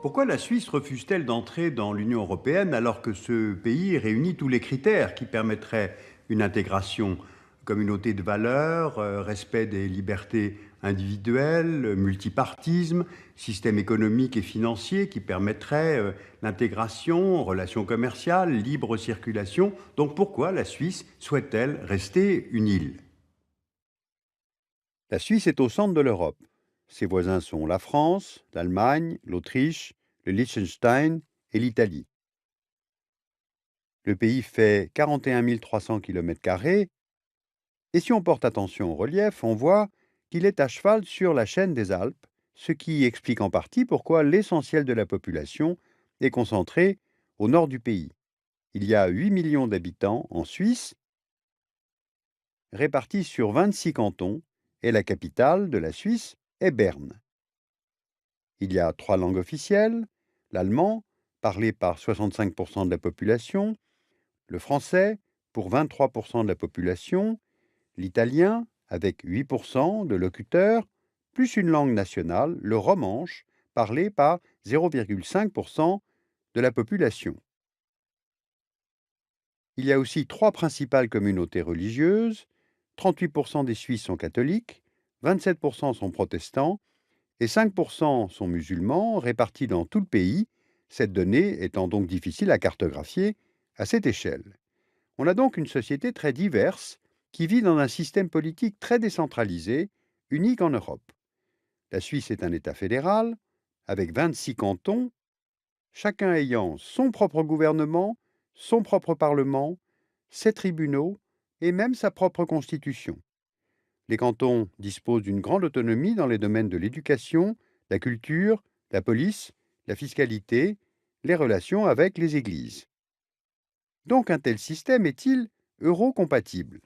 Pourquoi la Suisse refuse-t-elle d'entrer dans l'Union européenne alors que ce pays réunit tous les critères qui permettraient une intégration? Communauté de valeurs, respect des libertés individuelles, multipartisme, système économique et financier qui permettrait l'intégration, relations commerciales, libre circulation. Donc pourquoi la Suisse souhaite-t-elle rester une île? La Suisse est au centre de l'Europe. Ses voisins sont la France, l'Allemagne, l'Autriche, le Liechtenstein et l'Italie. Le pays fait 41 300 km² et si on porte attention au relief, on voit qu'il est à cheval sur la chaîne des Alpes, ce qui explique en partie pourquoi l'essentiel de la population est concentré au nord du pays. Il y a 8 millions d'habitants en Suisse, répartis sur 26 cantons, et la capitale de la Suisse est Berne. Il y a 3 langues officielles, l'allemand, parlé par 65% de la population, le français, pour 23% de la population, l'italien, avec 8% de locuteurs, plus une langue nationale, le romanche, parlé par 0,5% de la population. Il y a aussi 3 principales communautés religieuses, 38% des Suisses sont catholiques, 27% sont protestants et 5% sont musulmans, répartis dans tout le pays, cette donnée étant donc difficile à cartographier à cette échelle. On a donc une société très diverse qui vit dans un système politique très décentralisé, unique en Europe. La Suisse est un État fédéral, avec 26 cantons, chacun ayant son propre gouvernement, son propre parlement, ses tribunaux et même sa propre constitution. Les cantons disposent d'une grande autonomie dans les domaines de l'éducation, la culture, la police, la fiscalité, les relations avec les églises. Donc un tel système est-il euro-compatible?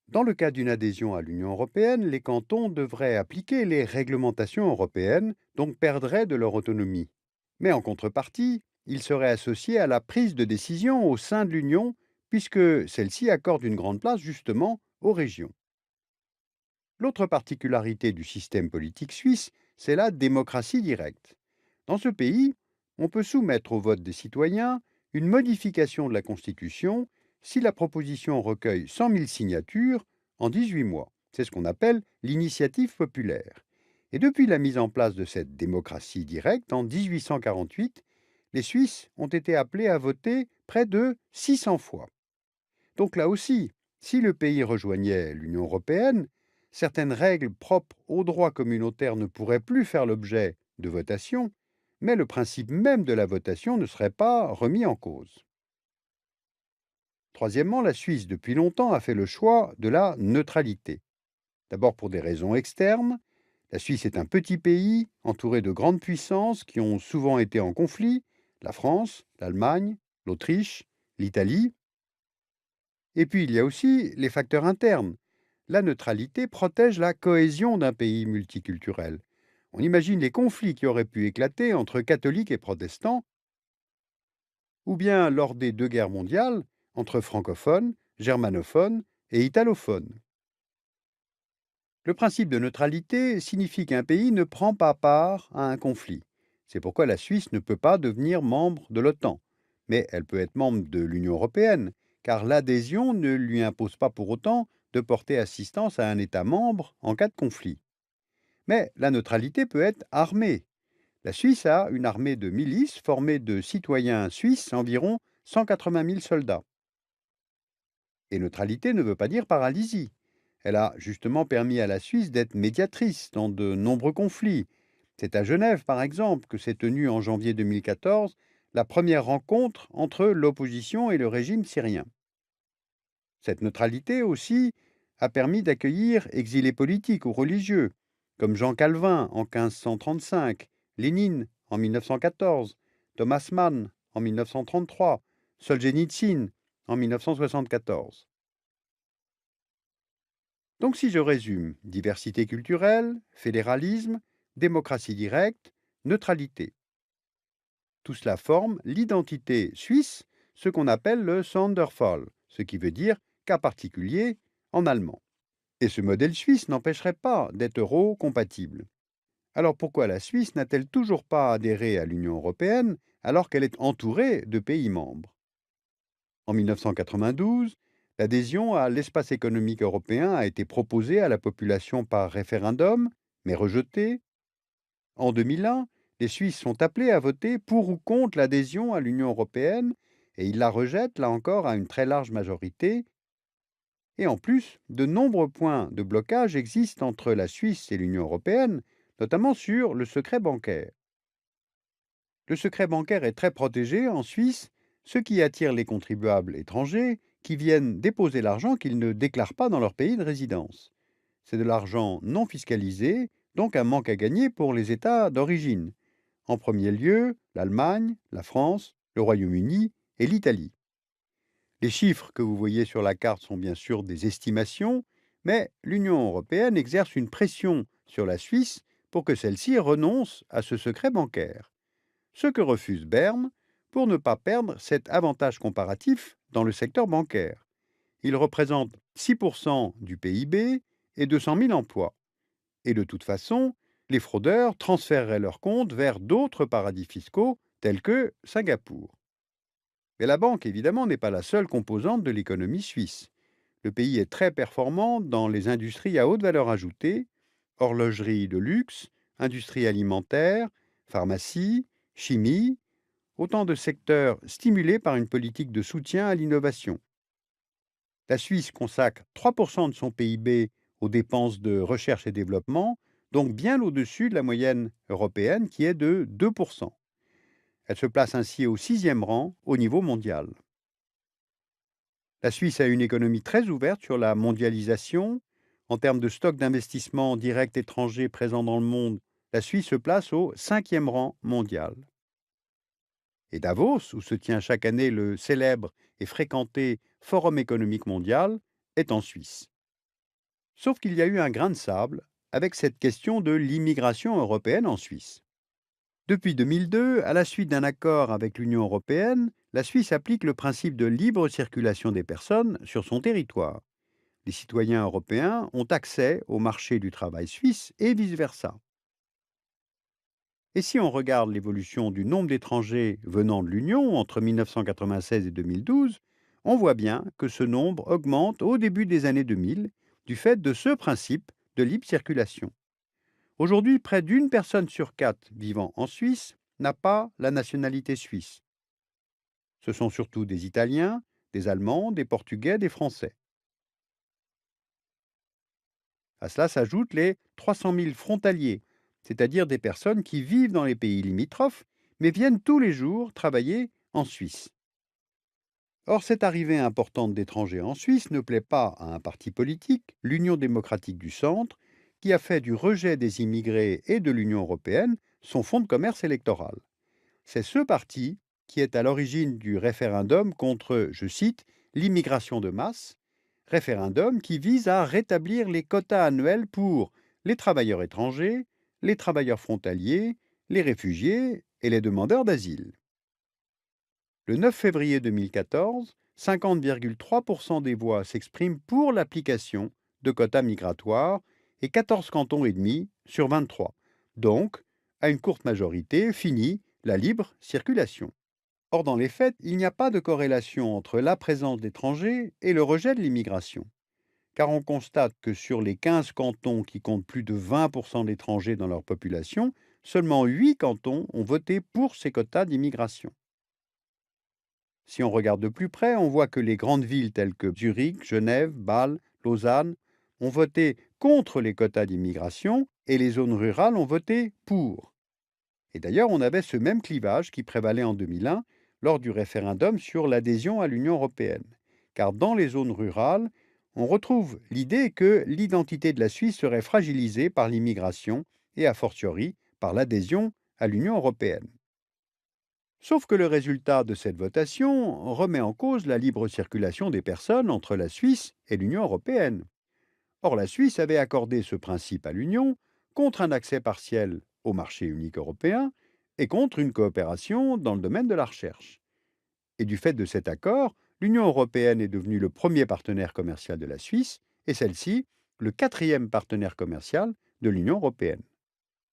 Dans le cas d'une adhésion à l'Union européenne, les cantons devraient appliquer les réglementations européennes, donc perdraient de leur autonomie. Mais en contrepartie, ils seraient associés à la prise de décision au sein de l'Union, puisque celle-ci accorde une grande place justement aux régions. L'autre particularité du système politique suisse, c'est la démocratie directe. Dans ce pays, on peut soumettre au vote des citoyens une modification de la Constitution si la proposition recueille 100 000 signatures en 18 mois. C'est ce qu'on appelle l'initiative populaire. Et depuis la mise en place de cette démocratie directe en 1848, les Suisses ont été appelés à voter près de 600 fois. Donc là aussi, si le pays rejoignait l'Union européenne, certaines règles propres au droit communautaire ne pourraient plus faire l'objet de votation, mais le principe même de la votation ne serait pas remis en cause. Troisièmement, la Suisse, depuis longtemps, a fait le choix de la neutralité. D'abord pour des raisons externes. La Suisse est un petit pays entouré de grandes puissances qui ont souvent été en conflit, la France, l'Allemagne, l'Autriche, l'Italie. Et puis il y a aussi les facteurs internes. La neutralité protège la cohésion d'un pays multiculturel. On imagine les conflits qui auraient pu éclater entre catholiques et protestants, ou bien lors des 2 guerres mondiales, entre francophones, germanophones et italophones. Le principe de neutralité signifie qu'un pays ne prend pas part à un conflit. C'est pourquoi la Suisse ne peut pas devenir membre de l'OTAN, mais elle peut être membre de l'Union européenne, car l'adhésion ne lui impose pas pour autant de porter assistance à un État membre en cas de conflit. Mais la neutralité peut être armée. La Suisse a une armée de milices formée de citoyens suisses, environ 180 000 soldats. Et neutralité ne veut pas dire paralysie. Elle a justement permis à la Suisse d'être médiatrice dans de nombreux conflits. C'est à Genève, par exemple, que s'est tenue en janvier 2014 la première rencontre entre l'opposition et le régime syrien. Cette neutralité aussi a permis d'accueillir exilés politiques ou religieux, comme Jean Calvin en 1535, Lénine en 1914, Thomas Mann en 1933, Solzhenitsyn en 1974. Donc si je résume, diversité culturelle, fédéralisme, démocratie directe, neutralité. Tout cela forme l'identité suisse, ce qu'on appelle le Sonderfall, ce qui veut dire cas particulier en allemand. Et ce modèle suisse n'empêcherait pas d'être euro-compatible. Alors pourquoi la Suisse n'a-t-elle toujours pas adhéré à l'Union européenne alors qu'elle est entourée de pays membres? En 1992, l'adhésion à l'espace économique européen a été proposée à la population par référendum, mais rejetée. En 2001, les Suisses sont appelés à voter pour ou contre l'adhésion à l'Union européenne et ils la rejettent, là encore, à une très large majorité. Et en plus, de nombreux points de blocage existent entre la Suisse et l'Union européenne, notamment sur le secret bancaire. Le secret bancaire est très protégé en Suisse, ce qui attire les contribuables étrangers qui viennent déposer l'argent qu'ils ne déclarent pas dans leur pays de résidence. C'est de l'argent non fiscalisé, donc un manque à gagner pour les États d'origine. En premier lieu, l'Allemagne, la France, le Royaume-Uni et l'Italie. Les chiffres que vous voyez sur la carte sont bien sûr des estimations, mais l'Union européenne exerce une pression sur la Suisse pour que celle-ci renonce à ce secret bancaire, ce que refuse Berne pour ne pas perdre cet avantage comparatif dans le secteur bancaire. Il représente 6% du PIB et 200 000 emplois. Et de toute façon, les fraudeurs transféreraient leurs comptes vers d'autres paradis fiscaux tels que Singapour. Mais la banque, évidemment, n'est pas la seule composante de l'économie suisse. Le pays est très performant dans les industries à haute valeur ajoutée, horlogerie de luxe, industrie alimentaire, pharmacie, chimie, autant de secteurs stimulés par une politique de soutien à l'innovation. La Suisse consacre 3% de son PIB aux dépenses de recherche et développement, donc bien au-dessus de la moyenne européenne qui est de 2%. Elle se place ainsi au 6e rang au niveau mondial. La Suisse a une économie très ouverte sur la mondialisation. En termes de stock d'investissement direct étranger présent dans le monde, la Suisse se place au 5e rang mondial. Et Davos, où se tient chaque année le célèbre et fréquenté Forum économique mondial, est en Suisse. Sauf qu'il y a eu un grain de sable avec cette question de l'immigration européenne en Suisse. Depuis 2002, à la suite d'un accord avec l'Union européenne, la Suisse applique le principe de libre circulation des personnes sur son territoire. Les citoyens européens ont accès au marché du travail suisse et vice-versa. Et si on regarde l'évolution du nombre d'étrangers venant de l'Union entre 1996 et 2012, on voit bien que ce nombre augmente au début des années 2000 du fait de ce principe de libre circulation. Aujourd'hui, près d'une personne sur 4 vivant en Suisse n'a pas la nationalité suisse. Ce sont surtout des Italiens, des Allemands, des Portugais, des Français. À cela s'ajoutent les 300 000 frontaliers, c'est-à-dire des personnes qui vivent dans les pays limitrophes, mais viennent tous les jours travailler en Suisse. Or, cette arrivée importante d'étrangers en Suisse ne plaît pas à un parti politique, l'Union démocratique du Centre, qui a fait du rejet des immigrés et de l'Union européenne son fonds de commerce électoral. C'est ce parti qui est à l'origine du référendum contre, je cite, l'immigration de masse, référendum qui vise à rétablir les quotas annuels pour les travailleurs étrangers, les travailleurs frontaliers, les réfugiés et les demandeurs d'asile. Le 9 février 2014, 50,3% des voix s'expriment pour l'application de quotas migratoires et 14 cantons et demi sur 23. Donc, à une courte majorité, finit la libre circulation. Or, dans les faits, il n'y a pas de corrélation entre la présence d'étrangers et le rejet de l'immigration. Car on constate que sur les 15 cantons qui comptent plus de 20% d'étrangers dans leur population, seulement 8 cantons ont voté pour ces quotas d'immigration. Si on regarde de plus près, on voit que les grandes villes telles que Zurich, Genève, Bâle, Lausanne ont voté contre les quotas d'immigration et les zones rurales ont voté pour. Et d'ailleurs, on avait ce même clivage qui prévalait en 2001 lors du référendum sur l'adhésion à l'Union européenne. Car dans les zones rurales, on retrouve l'idée que l'identité de la Suisse serait fragilisée par l'immigration et a fortiori par l'adhésion à l'Union européenne. Sauf que le résultat de cette votation remet en cause la libre circulation des personnes entre la Suisse et l'Union européenne. Or, la Suisse avait accordé ce principe à l'Union contre un accès partiel au marché unique européen et contre une coopération dans le domaine de la recherche. Et du fait de cet accord, l'Union européenne est devenue le premier partenaire commercial de la Suisse et celle-ci le 4e partenaire commercial de l'Union européenne.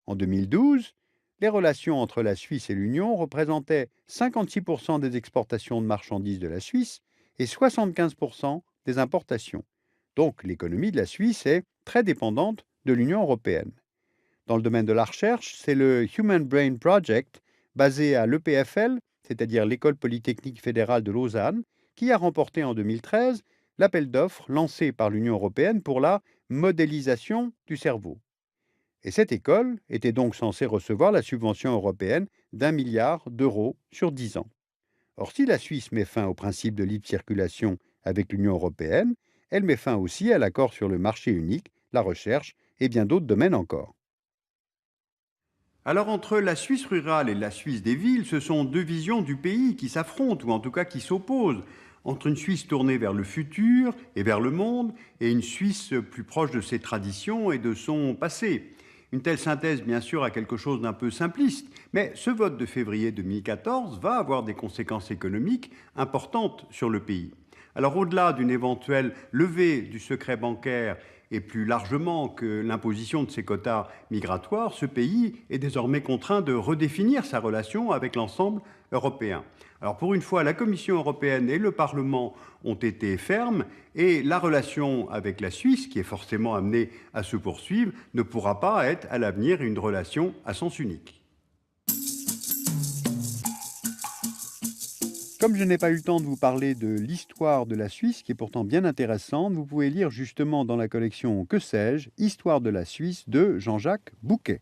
En 2012, les relations entre la Suisse et l'Union représentaient 56% des exportations de marchandises de la Suisse et 75% des importations. Donc l'économie de la Suisse est très dépendante de l'Union européenne. Dans le domaine de la recherche, c'est le Human Brain Project, basé à l'EPFL, c'est-à-dire l'École polytechnique fédérale de Lausanne, qui a remporté en 2013 l'appel d'offres lancé par l'Union européenne pour la modélisation du cerveau. Et cette école était donc censée recevoir la subvention européenne d'1 milliard d'euros sur 10 ans. Or, si la Suisse met fin au principe de libre circulation avec l'Union européenne, elle met fin aussi à l'accord sur le marché unique, la recherche et bien d'autres domaines encore. Alors entre la Suisse rurale et la Suisse des villes, ce sont deux visions du pays qui s'affrontent, ou en tout cas qui s'opposent, entre une Suisse tournée vers le futur et vers le monde, et une Suisse plus proche de ses traditions et de son passé. Une telle synthèse, bien sûr, a quelque chose d'un peu simpliste, mais ce vote de février 2014 va avoir des conséquences économiques importantes sur le pays. Alors au-delà d'une éventuelle levée du secret bancaire et plus largement que l'imposition de ces quotas migratoires, ce pays est désormais contraint de redéfinir sa relation avec l'ensemble européen. Alors pour une fois, la Commission européenne et le Parlement ont été fermes et la relation avec la Suisse, qui est forcément amenée à se poursuivre, ne pourra pas être à l'avenir une relation à sens unique. Comme je n'ai pas eu le temps de vous parler de l'histoire de la Suisse, qui est pourtant bien intéressante, vous pouvez lire justement dans la collection Que sais-je, Histoire de la Suisse de Jean-Jacques Bouquet.